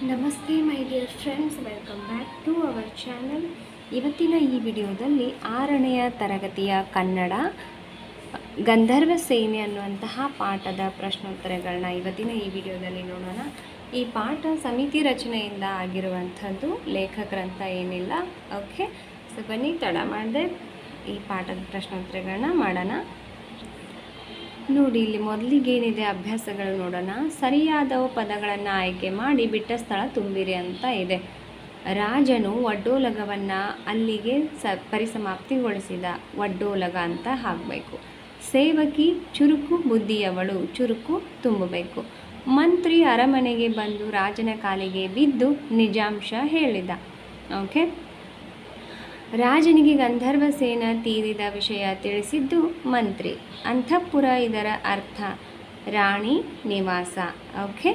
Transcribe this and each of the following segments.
ನಮಸ್ತೆ my dear friends, welcome back to our channel. ಇವತ್ತಿನ ಈ ವಿಡಿಯೋದಲ್ಲಿ 6ನೆಯ ತರಗತಿಯ ಕನ್ನಡ ಗಂಧರ್ವ ಸೇನೆ ಅನ್ನುವಂತಹ ಪಾಠದ ಪ್ರಶ್ನೋತ್ತರಗಳನ್ನ ಇವತ್ತಿನ ಈ ವಿಡಿಯೋದಲ್ಲಿ ನೋಡೋಣ. ಈ ಪಾಠ ಸಮಿತಿ ರಚನೆಯಿಂದ ಆಗಿರುವಂಥದ್ದು, ಲೇಖಕರಂತ ಏನಿಲ್ಲ. ಓಕೆ, ಸೊ ಬನ್ನಿ ತಡ ಮಾಡದೆ ಈ ಪಾಠದ ಪ್ರಶ್ನೋತ್ತರಗಳನ್ನ ಮಾಡೋಣ. ನೋಡಿ, ಇಲ್ಲಿ ಮೊದಲಿಗೆ ಏನಿದೆ ಅಭ್ಯಾಸಗಳು ನೋಡೋಣ. ಸರಿಯಾದ ಪದಗಳನ್ನು ಆಯ್ಕೆ ಮಾಡಿ ಬಿಟ್ಟ ಸ್ಥಳ ತುಂಬಿರಿ ಅಂತ ಇದೆ. ರಾಜನು ಒಡ್ಡೋಲಗವನ್ನು ಅಲ್ಲಿಗೆ ಪರಿಸಮಾಪ್ತಿಗೊಳಿಸಿದ. ಒಡ್ಡೋಲಗ ಅಂತ ಹಾಕಬೇಕು. ಸೇವಕಿ ಚುರುಕು ಬುದ್ಧಿಯವಳು, ಚುರುಕು ತುಂಬಬೇಕು. ಮಂತ್ರಿ ಅರಮನೆಗೆ ಬಂದು ರಾಜನ ಕಾಲಿಗೆ ಬಿದ್ದು ನಿಜಾಂಶ ಹೇಳಿದ. ಓಕೆ, ರಾಜನಿಗೆ ಗಂಧರ್ವ ಸೇನ ತೀರಿದ ವಿಷಯ ತಿಳಿಸಿದ್ದು ಮಂತ್ರಿ. ಅಂತಃಪುರ, ಇದರ ಅರ್ಥ ರಾಣಿ ನಿವಾಸ. ಓಕೆ,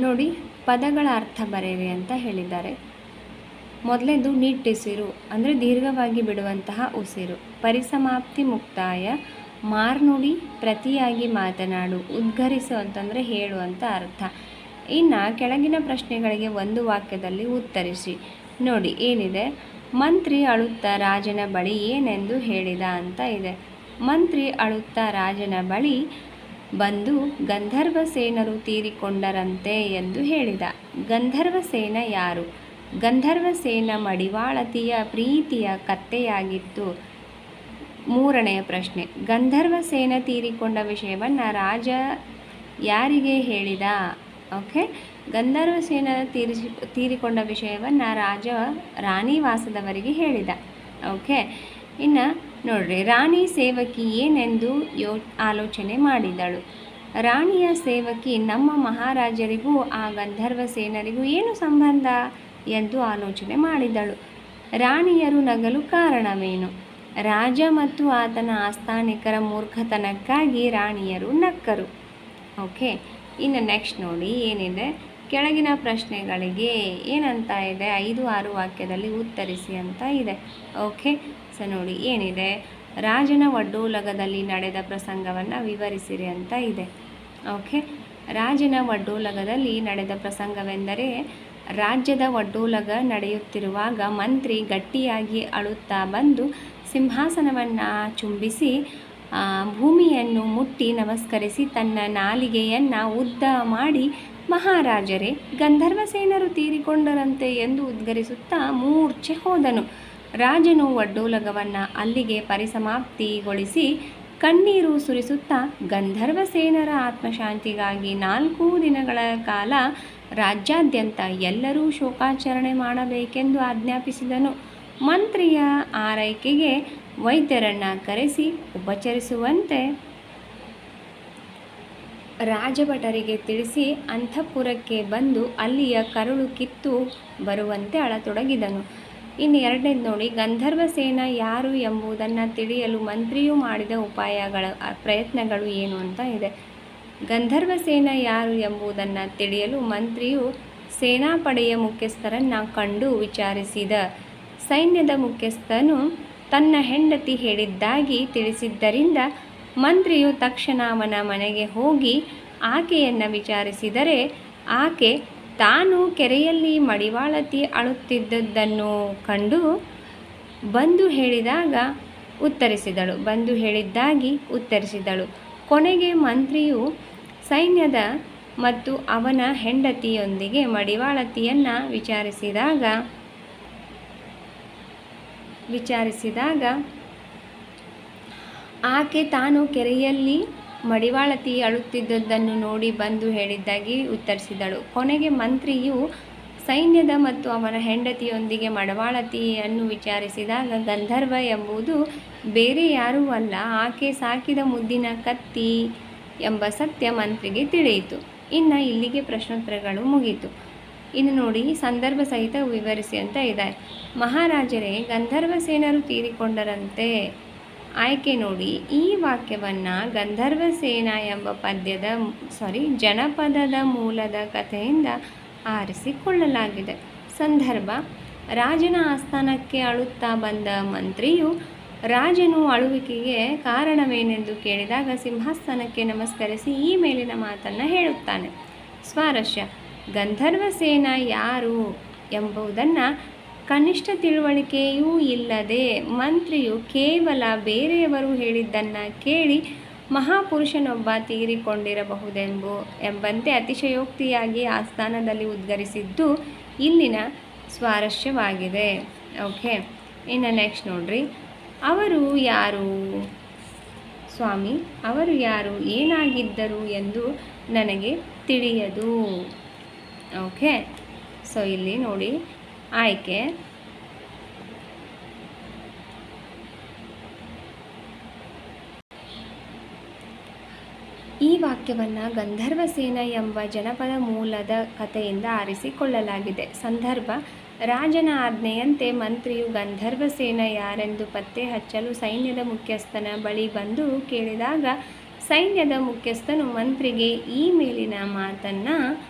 ನೋಡಿ ಪದಗಳ ಅರ್ಥ ಬರೆಯಿರಿ ಅಂತ ಹೇಳಿದ್ದಾರೆ. ಮೊದಲೇದು ನಿಟ್ಟುಸಿರು ಅಂದರೆ ದೀರ್ಘವಾಗಿ ಬಿಡುವಂತಹ ಉಸಿರು. ಪರಿಸಮಾಪ್ತಿ, ಮುಕ್ತಾಯ. ಮಾರ್ನುಡಿ, ಪ್ರತಿಯಾಗಿ ಮಾತನಾಡು. ಉದ್ಗರಿಸು ಅಂತಂದರೆ ಹೇಳು ಅಂತ ಅರ್ಥ. ಇನ್ನು ಕೆಳಗಿನ ಪ್ರಶ್ನೆಗಳಿಗೆ ಒಂದು ವಾಕ್ಯದಲ್ಲಿ ಉತ್ತರಿಸಿ. ನೋಡಿ ಏನಿದೆ, ಮಂತ್ರಿ ಅಳುತ್ತಾ ರಾಜನ ಬಳಿ ಏನೆಂದು ಹೇಳಿದ ಅಂತ ಇದೆ. ಮಂತ್ರಿ ಅಳುತ್ತಾ ರಾಜನ ಬಳಿ ಬಂದು ಗಂಧರ್ವ ಸೇನರು ತೀರಿಕೊಂಡರಂತೆ ಎಂದು ಹೇಳಿದ. ಗಂಧರ್ವ ಸೇನ ಯಾರು? ಗಂಧರ್ವ ಸೇನ ಮಡಿವಾಳತಿಯ ಪ್ರೀತಿಯ ಕತ್ತೆಯಾಗಿತ್ತು. 3ನೆಯ ಪ್ರಶ್ನೆ, ಗಂಧರ್ವ ಸೇನ ತೀರಿಕೊಂಡ ವಿಷಯವನ್ನು ರಾಜ ಯಾರಿಗೆ ಹೇಳಿದ? ಓಕೆ, ಗಂಧರ್ವ ಸೇನ ತೀರಿಕೊಂಡ ವಿಷಯವನ್ನು ರಾಜ ರಾಣಿವಾಸದವರಿಗೆ ಹೇಳಿದ. ಓಕೆ, ಇನ್ನು ನೋಡ್ರಿ, ರಾಣಿ ಸೇವಕಿ ಏನೆಂದು ಆಲೋಚನೆ ಮಾಡಿದಳು. ರಾಣಿಯ ಸೇವಕಿ ನಮ್ಮ ಮಹಾರಾಜರಿಗೂ ಆ ಗಂಧರ್ವ ಸೇನರಿಗೂ ಏನು ಸಂಬಂಧ ಎಂದು ಆಲೋಚನೆ ಮಾಡಿದಳು. ರಾಣಿಯರು ನಗಲು ಕಾರಣವೇನು? ರಾಜ ಮತ್ತು ಆತನ ಆಸ್ಥಾನಿಕರ ಮೂರ್ಖತನಕ್ಕಾಗಿ ರಾಣಿಯರು ನಕ್ಕರು. ಓಕೆ, ಇನ್ನು ನೆಕ್ಸ್ಟ್ ನೋಡಿ ಏನಿದೆ, ಕೆಳಗಿನ ಪ್ರಶ್ನೆಗಳಿಗೆ ಏನಂತ ಇದೆ, 5-6 ವಾಕ್ಯದಲ್ಲಿ ಉತ್ತರಿಸಿ ಅಂತ ಇದೆ. ಓಕೆ, ಸೊ ನೋಡಿ ಏನಿದೆ, ರಾಜನ ಒಡ್ಡೋಲಗದಲ್ಲಿ ನಡೆದ ಪ್ರಸಂಗವನ್ನು ವಿವರಿಸಿರಿ ಅಂತ ಇದೆ. ಓಕೆ, ರಾಜನ ಒಡ್ಡೋಲಗದಲ್ಲಿ ನಡೆದ ಪ್ರಸಂಗವೆಂದರೆ, ರಾಜ್ಯದ ಒಡ್ಡೋಲಗ ನಡೆಯುತ್ತಿರುವಾಗ ಮಂತ್ರಿ ಗಟ್ಟಿಯಾಗಿ ಅಳುತ್ತಾ ಬಂದು ಸಿಂಹಾಸನವನ್ನು ಚುಂಬಿಸಿ ಭೂಮಿಯನ್ನು ಮುಟ್ಟಿ ನಮಸ್ಕರಿಸಿ ತನ್ನ ನಾಲಿಗೆಯನ್ನು ಉದ್ದ ಮಾಡಿ ಮಹಾರಾಜರೇ, ಗಂಧರ್ವ ಸೇನರು ತೀರಿಕೊಂಡರಂತೆ ಎಂದು ಉದ್ಗರಿಸುತ್ತಾ ಮೂರ್ಛೆ ಹೋದನು. ರಾಜನು ಒಡ್ಡೋಲಗವನ್ನು ಅಲ್ಲಿಗೆ ಪರಿಸಮಾಪ್ತಿಗೊಳಿಸಿ ಕಣ್ಣೀರು ಸುರಿಸುತ್ತಾ ಗಂಧರ್ವ ಸೇನರ ಆತ್ಮಶಾಂತಿಗಾಗಿ 4 ದಿನಗಳ ಕಾಲ ರಾಜ್ಯಾದ್ಯಂತ ಎಲ್ಲರೂ ಶೋಕಾಚರಣೆ ಮಾಡಬೇಕೆಂದು ಆಜ್ಞಾಪಿಸಿದನು. ಮಂತ್ರಿಯ ಆರೈಕೆಗೆ ವೈದ್ಯರನ್ನು ಕರೆಸಿ ಉಪಚರಿಸುವಂತೆ ರಾಜಭಟರಿಗೆ ತಿಳಿಸಿ ಅಂತಃಪುರಕ್ಕೆ ಬಂದು ಅಲ್ಲಿಯ ಕರುಳು ಕಿತ್ತು ಬರುವಂತೆ ಅಳತೊಡಗಿದನು. ಇನ್ನು 2ನೇದು ನೋಡಿ, ಗಂಧರ್ವ ಸೇನ ಯಾರು ಎಂಬುದನ್ನು ತಿಳಿಯಲು ಮಂತ್ರಿಯು ಮಾಡಿದ ಪ್ರಯತ್ನಗಳು ಏನು ಅಂತ ಇದೆ. ಗಂಧರ್ವ ಸೇನ ಯಾರು ಎಂಬುದನ್ನು ತಿಳಿಯಲು ಮಂತ್ರಿಯು ಸೇನಾಪಡೆಯ ಮುಖ್ಯಸ್ಥರನ್ನು ಕಂಡು ವಿಚಾರಿಸಿದ. ಸೈನ್ಯದ ಮುಖ್ಯಸ್ಥನು ತನ್ನ ಹೆಂಡತಿ ಹೇಳಿದ್ದಾಗಿ ತಿಳಿಸಿದ್ದರಿಂದ ಮಂತ್ರಿಯು ತಕ್ಷಣ ಅವನ ಮನೆಗೆ ಹೋಗಿ ಆಕೆಯನ್ನು ವಿಚಾರಿಸಿದರೆ, ಆಕೆ ತಾನು ಕೆರೆಯಲ್ಲಿ ಮಡಿವಾಳತಿ ಅಳುತ್ತಿದ್ದುದನ್ನು ಕಂಡು ಬಂದು ಹೇಳಿದ್ದಾಗಿ ಉತ್ತರಿಸಿದಳು. ಕೊನೆಗೆ ಮಂತ್ರಿಯು ಸೈನ್ಯದ ಮತ್ತು ಅವನ ಹೆಂಡತಿಯೊಂದಿಗೆ ಮಡಿವಾಳತಿಯನ್ನು ವಿಚಾರಿಸಿದಾಗ ಆಕೆ ತಾನು ಕೆರೆಯಲ್ಲಿ ಮಡಿವಾಳತಿ ಅಳುತ್ತಿದ್ದುದನ್ನು ನೋಡಿ ಬಂದು ಹೇಳಿದ್ದಾಗಿ ಉತ್ತರಿಸಿದಳು. ಕೊನೆಗೆ ಮಂತ್ರಿಯು ಸೈನ್ಯದ ಮತ್ತು ಅವನ ಹೆಂಡತಿಯೊಂದಿಗೆ ಮಡಿವಾಳತಿಯನ್ನು ವಿಚಾರಿಸಿದಾಗ ಗಂಧರ್ವ ಎಂಬುದು ಬೇರೆ ಯಾರೂ ಅಲ್ಲ, ಆಕೆ ಸಾಕಿದ ಮುದ್ದಿನ ಕತ್ತಿ ಎಂಬ ಸತ್ಯ ಮಂತ್ರಿಗೆ ತಿಳಿಯಿತು. ಇನ್ನು ಇಲ್ಲಿಗೆ ಪ್ರಶ್ನೋತ್ತರಗಳು ಮುಗೀತು. ಇನ್ನು ನೋಡಿ, ಸಂದರ್ಭ ಸಹಿತ ವಿವರಿಸಿ ಅಂತ ಇದೆ. ಮಹಾರಾಜರೇ, ಗಂಧರ್ವ ಸೇನರು ತೀರಿಕೊಂಡರಂತೆ. ಆಯ್ಕೆ ನೋಡಿ, ಈ ವಾಕ್ಯವನ್ನು ಗಂಧರ್ವ ಸೇನಾ ಎಂಬ ಜನಪದದ ಮೂಲದ ಕಥೆಯಿಂದ ಆರಿಸಿಕೊಳ್ಳಲಾಗಿದೆ. ಸಂದರ್ಭ, ರಾಜನ ಆಸ್ಥಾನಕ್ಕೆ ಅಳುತ್ತಾ ಬಂದ ಮಂತ್ರಿಯು ರಾಜನು ಅಳುವಿಕೆಗೆ ಕಾರಣವೇನೆಂದು ಕೇಳಿದಾಗ ಸಿಂಹಾಸನಕ್ಕೆ ನಮಸ್ಕರಿಸಿ ಈ ಮೇಲಿನ ಮಾತನ್ನು ಹೇಳುತ್ತಾನೆ. ಸ್ವಾರಸ್ಯ: ಗಂಧರ್ವಸೇನ ಯಾರು ಎಂಬುದನ್ನು ಕನಿಷ್ಠ ತಿಳುವಳಿಕೆಯೂ ಇಲ್ಲದೆ ಮಂತ್ರಿಯು ಕೇವಲ ಬೇರೆಯವರು ಹೇಳಿದ್ದನ್ನು ಕೇಳಿ ಮಹಾಪುರುಷನೊಬ್ಬ ಎಂಬಂತೆ ಅತಿಶಯೋಕ್ತಿಯಾಗಿ ಆಸ್ಥಾನದಲ್ಲಿ ಉದ್ಗರಿಸಿದ್ದು ಇಲ್ಲಿನ ಸ್ವಾರಸ್ಯವಾಗಿದೆ. ಓಕೆ, ಇನ್ನು ನೆಕ್ಸ್ಟ್ ನೋಡ್ರಿ. ಅವರು ಯಾರು ಸ್ವಾಮಿ? ಅವರು ಯಾರು, ಏನಾಗಿದ್ದರು ಎಂದು ನನಗೆ ತಿಳಿಯದು. ಓಕೆ, ಸೊ ಇಲ್ಲಿ ನೋಡಿ ಆಯ್ಕೆ ಈ ವಾಕ್ಯವನ್ನು ಗಂಧರ್ವಸೇನ ಎಂಬ ಜನಪದ ಮೂಲದ ಕಥೆಯಿಂದ ಆರಿಸಿಕೊಳ್ಳಲಾಗಿದೆ. ಸಂದರ್ಭ: ರಾಜನ ಆಜ್ಞೆಯಂತೆ ಮಂತ್ರಿಯು ಗಂಧರ್ವಸೇನ ಯಾರೆಂದು ಪತ್ತೆ ಹಚ್ಚಲು ಸೈನ್ಯದ ಮುಖ್ಯಸ್ಥನ ಬಳಿ ಬಂದು ಕೇಳಿದಾಗ ಸೈನ್ಯದ ಮುಖ್ಯಸ್ಥನು ಮಂತ್ರಿಗೆ ಈ ಮೇಲಿನ ಮಾತನ್ನು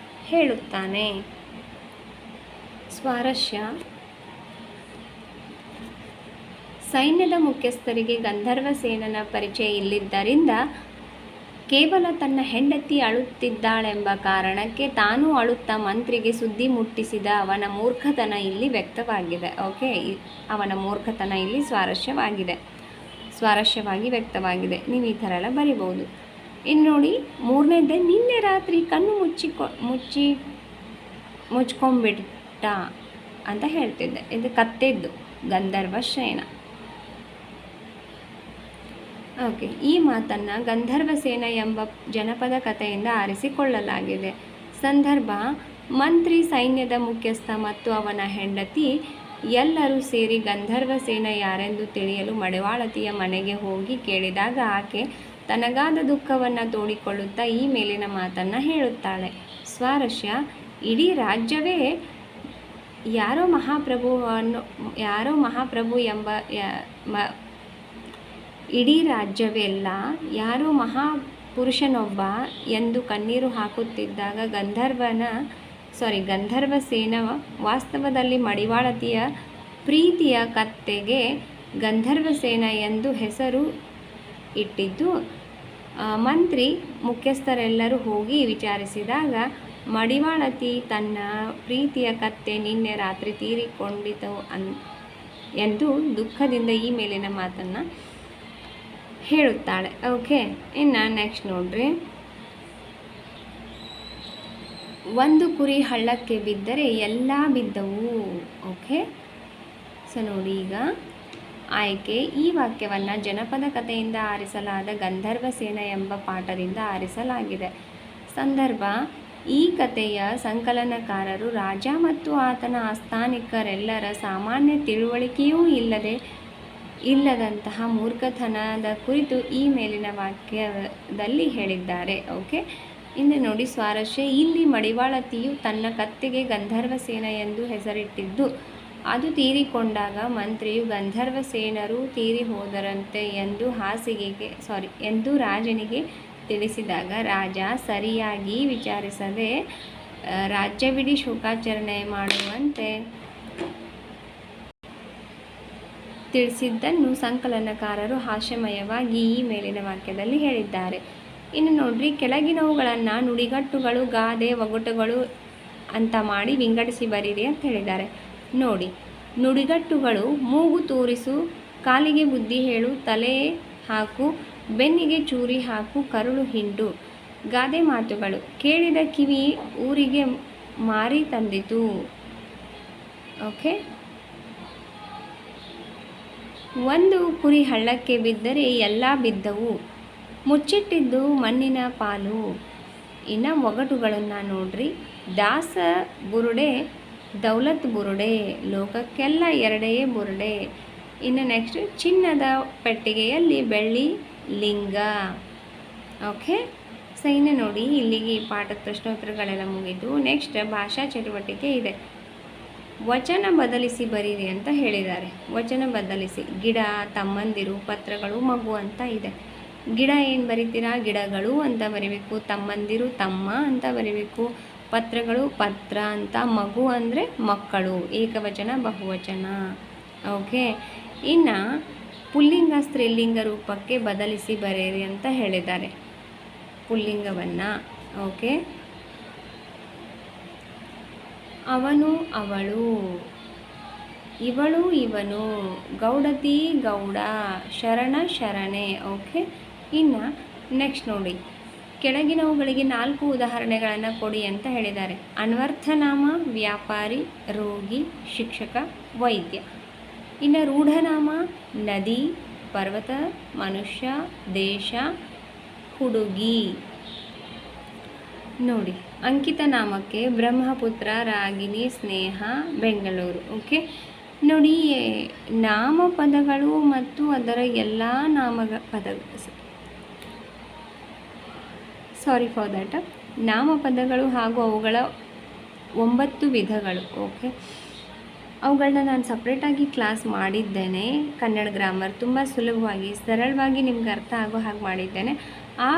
ಹೇಳುತ್ತಾನೆ. ಸ್ವಾರಸ್ಯ: ಸೈನ್ಯದ ಮುಖ್ಯಸ್ಥರಿಗೆ ಗಂಧರ್ವಸೇನನ ಪರಿಚಯ ಇಲ್ಲದ್ದರಿಂದ ಕೇವಲ ತನ್ನ ಹೆಂಡತಿ ಅಳುತ್ತಿದ್ದಾಳೆಂಬ ಕಾರಣಕ್ಕೆ ತಾನೂ ಅಳುತ್ತಾ ಮಂತ್ರಿಗೆ ಸುದ್ದಿ ಮುಟ್ಟಿಸಿದ ಅವನ ಮೂರ್ಖತನ ಇಲ್ಲಿ ವ್ಯಕ್ತವಾಗಿದೆ. ಓಕೆ, ಅವನ ಮೂರ್ಖತನ ಇಲ್ಲಿ ಸ್ವಾರಸ್ಯವಾಗಿ ವ್ಯಕ್ತವಾಗಿದೆ. ನೀವು ಈ ಥರ ಎಲ್ಲ ಬರಿಬೋದು. ಇನ್ನು ನೋಡಿ, ಮೂರನೇದೇ ನಿನ್ನೆ ರಾತ್ರಿ ಕಣ್ಣು ಮುಚ್ಕೊಂಡ್ಬಿಟ್ಟ ಅಂತ ಹೇಳ್ತಿದ್ದೆ. ಇದು ಕತ್ತೆದ್ದು ಗಂಧರ್ವಸೇನ. ಓಕೆ, ಈ ಮಾತನ್ನು ಗಂಧರ್ವಸೇನ ಎಂಬ ಜನಪದ ಕಥೆಯಿಂದ ಆರಿಸಿಕೊಳ್ಳಲಾಗಿದೆ. ಸಂದರ್ಭ: ಮಂತ್ರಿ, ಸೈನ್ಯದ ಮುಖ್ಯಸ್ಥ ಮತ್ತು ಅವನ ಹೆಂಡತಿ ಎಲ್ಲರೂ ಸೇರಿ ಗಂಧರ್ವಸೇನ ಯಾರೆಂದು ತಿಳಿಯಲು ಮಡಿವಾಳತಿಯ ಮನೆಗೆ ಹೋಗಿ ಕೇಳಿದಾಗ ಆಕೆ ತನಗಾದ ದುಃಖವನ್ನು ತೋಡಿಕೊಳ್ಳುತ್ತಾ ಈ ಮೇಲಿನ ಮಾತನ್ನು ಹೇಳುತ್ತಾಳೆ. ಸ್ವಾರಸ್ಯ: ಇಡೀ ರಾಜ್ಯವೇ ಯಾರೋ ಮಹಾಪ್ರಭು ಎಂಬ ಇಡೀ ರಾಜ್ಯವೆಲ್ಲ ಯಾರೋ ಮಹಾಪುರುಷನೊಬ್ಬ ಎಂದು ಕಣ್ಣೀರು ಹಾಕುತ್ತಿದ್ದಾಗ ಗಂಧರ್ವಸೇನ ವಾಸ್ತವದಲ್ಲಿ ಮಡಿವಾಳತಿಯ ಪ್ರೀತಿಯ ಕತ್ತೆಗೆ ಗಂಧರ್ವಸೇನ ಎಂದು ಹೆಸರು ಇಟ್ಟಿದ್ದು. ಮಂತ್ರಿ ಮುಖ್ಯಸ್ಥರೆಲ್ಲರೂ ಹೋಗಿ ವಿಚಾರಿಸಿದಾಗ ಮಡಿವಾಳತಿ ತನ್ನ ಪ್ರೀತಿಯ ಕತ್ತೆ ನಿನ್ನೆ ರಾತ್ರಿ ತೀರಿಕೊಂಡಿತು ಎಂದು ದುಃಖದಿಂದ ಈ ಮೇಲಿನ ಮಾತನ್ನು ಹೇಳುತ್ತಾಳೆ. ಓಕೆ, ಇನ್ನು ನೆಕ್ಸ್ಟ್ ನೋಡ್ರಿ. ಒಂದು ಕುರಿ ಹಳ್ಳಕ್ಕೆ ಬಿದ್ದರೆ ಎಲ್ಲ ಬಿದ್ದವು. ಓಕೆ, ಸೊ ನೋಡಿ ಈಗ ಆಯ್ಕೆ ಈ ವಾಕ್ಯವನ್ನು ಜನಪದ ಕಥೆಯಿಂದ ಆರಿಸಲಾದ ಗಂಧರ್ವಸೇನ ಎಂಬ ಪಾಠದಿಂದ ಆರಿಸಲಾಗಿದೆ. ಸಂದರ್ಭ: ಈ ಕಥೆಯ ಸಂಕಲನಕಾರರು ರಾಜ ಮತ್ತು ಆತನ ಆಸ್ಥಾನಿಕರೆಲ್ಲರ ಸಾಮಾನ್ಯ ತಿಳುವಳಿಕೆಯೂ ಇಲ್ಲದಂತಹ ಮೂರ್ಖತನದ ಕುರಿತು ಈ ಮೇಲಿನ ವಾಕ್ಯದಲ್ಲಿ ಹೇಳಿದ್ದಾರೆ. ಓಕೆ, ಇನ್ನು ನೋಡಿ ಸ್ವಾರಸ್ಯ: ಇಲ್ಲಿ ಮಡಿವಾಳತಿಯು ತನ್ನ ಕತ್ತೆಗೆ ಗಂಧರ್ವಸೇನ ಎಂದು ಹೆಸರಿಟ್ಟಿದ್ದು ಅದು ತೀರಿಕೊಂಡಾಗ ಮಂತ್ರಿಯು ಗಂಧರ್ವಸೇನರು ತೀರಿ ಹೋದರಂತೆ ಎಂದು ರಾಜನಿಗೆ ತಿಳಿಸಿದಾಗ ರಾಜ ಸರಿಯಾಗಿ ವಿಚಾರಿಸದೆ ರಾಜ್ಯವಿಡೀ ಶೋಕಾಚರಣೆ ಮಾಡುವಂತೆ ತಿಳಿಸಿದ್ದನ್ನು ಸಂಕಲನಕಾರರು ಹಾಸ್ಯಮಯವಾಗಿ ಈ ಮೇಲಿನ ವಾಕ್ಯದಲ್ಲಿ ಹೇಳಿದ್ದಾರೆ. ಇನ್ನು ನೋಡ್ರಿ, ಕೆಳಗಿನವುಗಳನ್ನು ನುಡಿಗಟ್ಟುಗಳು, ಗಾದೆ, ಒಗಟುಗಳು ಅಂತ ಮಾಡಿ ವಿಂಗಡಿಸಿ ಬರೀರಿ ಅಂತ ಹೇಳಿದ್ದಾರೆ. ನೋಡಿ, ನುಡಿಗಟ್ಟುಗಳು: ಮೂಗು ತೂರಿಸು, ಕಾಲಿಗೆ ಬುದ್ಧಿ ಹೇಳು, ತಲೆ ಹಾಕು, ಬೆನ್ನಿಗೆ ಚೂರಿ ಹಾಕು, ಕರುಳು ಹಿಂಡು. ಗಾದೆ ಮಾತುಗಳು: ಕೇಳಿದ ಕಿವಿ ಊರಿಗೆ ಮಾರಿ ತಂದಿತು. ಓಕೆ, ಒಂದು ಕುರಿ ಹಳ್ಳಕ್ಕೆ ಬಿದ್ದರೆ ಎಲ್ಲ ಬಿದ್ದವು, ಮುಚ್ಚಿಟ್ಟಿದ್ದು ಮಣ್ಣಿನ ಪಾಲು. ಇನ್ನು ಒಗಟುಗಳನ್ನು ನೋಡ್ರಿ. ದಾಸ ಬುರುಡೆ, ದೌಲತ್ ಬುರುಡೆ, ಲೋಕಕ್ಕೆಲ್ಲ ಎರಡೇ ಬುರುಡೆ. ಇನ್ನು ನೆಕ್ಸ್ಟ್, ಚಿನ್ನದ ಪೆಟ್ಟಿಗೆಯಲ್ಲಿ ಬೆಳ್ಳಿ ಲಿಂಗ. ಓಕೆ, ಸೊ ಇನ್ನು ನೋಡಿ, ಇಲ್ಲಿಗೆ ಈ ಪಾಠದ ಪ್ರಶ್ನೋತ್ತರಗಳೆಲ್ಲ ಮುಗಿದು ನೆಕ್ಸ್ಟ್ ಭಾಷಾ ಚಟುವಟಿಕೆ ಇದೆ. ವಚನ ಬದಲಿಸಿ ಬರೀರಿ ಅಂತ ಹೇಳಿದ್ದಾರೆ. ವಚನ ಬದಲಿಸಿ: ಗಿಡ, ತಮ್ಮಂದಿರು, ಪತ್ರಗಳು, ಮಗು ಅಂತ ಇದೆ. ಗಿಡ ಏನು ಬರಿತೀರಾ? ಗಿಡಗಳು ಅಂತ ಬರಿಬೇಕು. ತಮ್ಮಂದಿರು ತಮ್ಮ ಅಂತ ಬರಿಬೇಕು. ಪತ್ರಗಳು ಪತ್ರ ಅಂತ. ಮಗು ಅಂದರೆ ಮಕ್ಕಳು. ಏಕವಚನ ಬಹುವಚನ. ಓಕೆ, ಇನ್ನು ಪುಲ್ಲಿಂಗ ಸ್ತ್ರೀಲಿಂಗ ರೂಪಕ್ಕೆ ಬದಲಿಸಿ ಬರೆಯಿರಿ ಅಂತ ಹೇಳಿದ್ದಾರೆ. ಪುಲ್ಲಿಂಗವನ್ನು ಓಕೆ. ಅವನು ಅವಳು, ಇವಳು ಇವನು, ಗೌಡತಿ ಗೌಡ, ಶರಣ ಶರಣೆ. ಓಕೆ. ಇನ್ನು ನೆಕ್ಸ್ಟ್ ನೋಡಿ, ಕೆಳಗಿನವುಗಳಿಗೆ 4 ಉದಾಹರಣೆಗಳನ್ನು ಕೊಡಿ ಅಂತ ಹೇಳಿದ್ದಾರೆ. ಅನ್ವರ್ಥನಾಮ ವ್ಯಾಪಾರಿ, ರೋಗಿ, ಶಿಕ್ಷಕ, ವೈದ್ಯ. ಇನ್ನು ರೂಢನಾಮ ನದಿ, ಪರ್ವತ, ಮನುಷ್ಯ, ದೇಶ, ಹುಡುಗಿ. ನೋಡಿ, ಅಂಕಿತ ನಾಮಕ್ಕೆ ಬ್ರಹ್ಮಪುತ್ರ, ರಾಗಿಣಿ, ಸ್ನೇಹ, ಬೆಂಗಳೂರು. ಓಕೆ. ನೋಡಿ, ನಾಮಪದಗಳು ಮತ್ತು ಅದರ ಎಲ್ಲ ನಾಮಪದಗಳು ಹಾಗೂ ಅವುಗಳ 9 ವಿಧಗಳು. ಓಕೆ. ಅವುಗಳನ್ನ ನಾನು ಸಪ್ರೇಟಾಗಿ ಕ್ಲಾಸ್ ಮಾಡಿದ್ದೇನೆ. ಕನ್ನಡ ಗ್ರಾಮರ್ ತುಂಬ ಸುಲಭವಾಗಿ ಸರಳವಾಗಿ ನಿಮ್ಗೆ ಅರ್ಥ ಆಗೋ ಹಾಗೆ ಮಾಡಿದ್ದೇನೆ. ಆ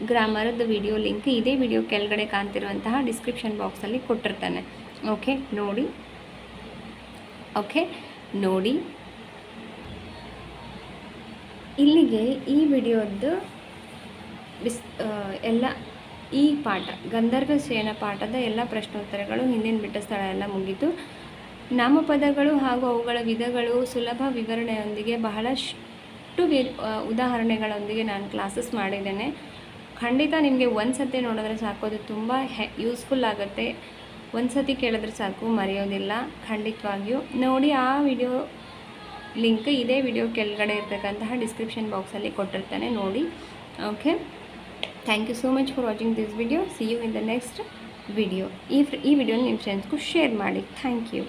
ಗ್ರಾಮರದ ವಿಡಿಯೋ ಲಿಂಕ್ ಇದೇ ವಿಡಿಯೋ ಕೆಳಗಡೆ ಕಾಣ್ತಿರುವಂತಹ ಡಿಸ್ಕ್ರಿಪ್ಷನ್ ಬಾಕ್ಸಲ್ಲಿ ಕೊಟ್ಟಿರ್ತಾನೆ. ಓಕೆ, ನೋಡಿ. ಓಕೆ, ನೋಡಿ. ಇಲ್ಲಿಗೆ ಈ ವಿಡಿಯೋದ್ದು ಎಲ್ಲ ಈ ಪಾಠ ಗಂಧರ್ವ ಸೇನ ಪಾಠದ ಎಲ್ಲ ಪ್ರಶ್ನೋತ್ತರಗಳು, ಹಿಂದಿನ ಬಿಟ್ಟ ಸ್ಥಳ ಎಲ್ಲ ಮುಗಿತು. ನಾಮಪದಗಳು ಹಾಗೂ ಅವುಗಳ ವಿಧಗಳು ಸುಲಭ ವಿವರಣೆಯೊಂದಿಗೆ ಬಹಳಷ್ಟು ಉದಾಹರಣೆಗಳೊಂದಿಗೆ ನಾನು ಕ್ಲಾಸಸ್ ಮಾಡಿದ್ದೇನೆ. ಖಂಡಿತ ನಿಮಗೆ ಒಂದು ಸತಿ ನೋಡಿದ್ರೆ ಸಾಕು, ಅದು ತುಂಬ ಯೂಸ್ಫುಲ್ ಆಗುತ್ತೆ. ಒಂದು ಸತಿ ಕೇಳಿದ್ರೆ ಸಾಕು, ಮರೆಯೋದಿಲ್ಲ. ಖಂಡಿತವಾಗಿಯೂ ನೋಡಿ. ಆ ವಿಡಿಯೋ ಲಿಂಕ್ ಇದೇ ವಿಡಿಯೋ ಕೆಳಗಡೆ ಇರ್ತಕ್ಕಂತಹ ಡಿಸ್ಕ್ರಿಪ್ಷನ್ ಬಾಕ್ಸಲ್ಲಿ ಕೊಟ್ಟಿರ್ತಾನೆ, ನೋಡಿ. Okay, thank you so much for watching this video. See you in the next video. ಈ ವಿಡಿಯೋನ ನಿಮ್ಮ ಫ್ರೆಂಡ್ಸ್ಗೂ ಶೇರ್ ಮಾಡಿ. Thank you.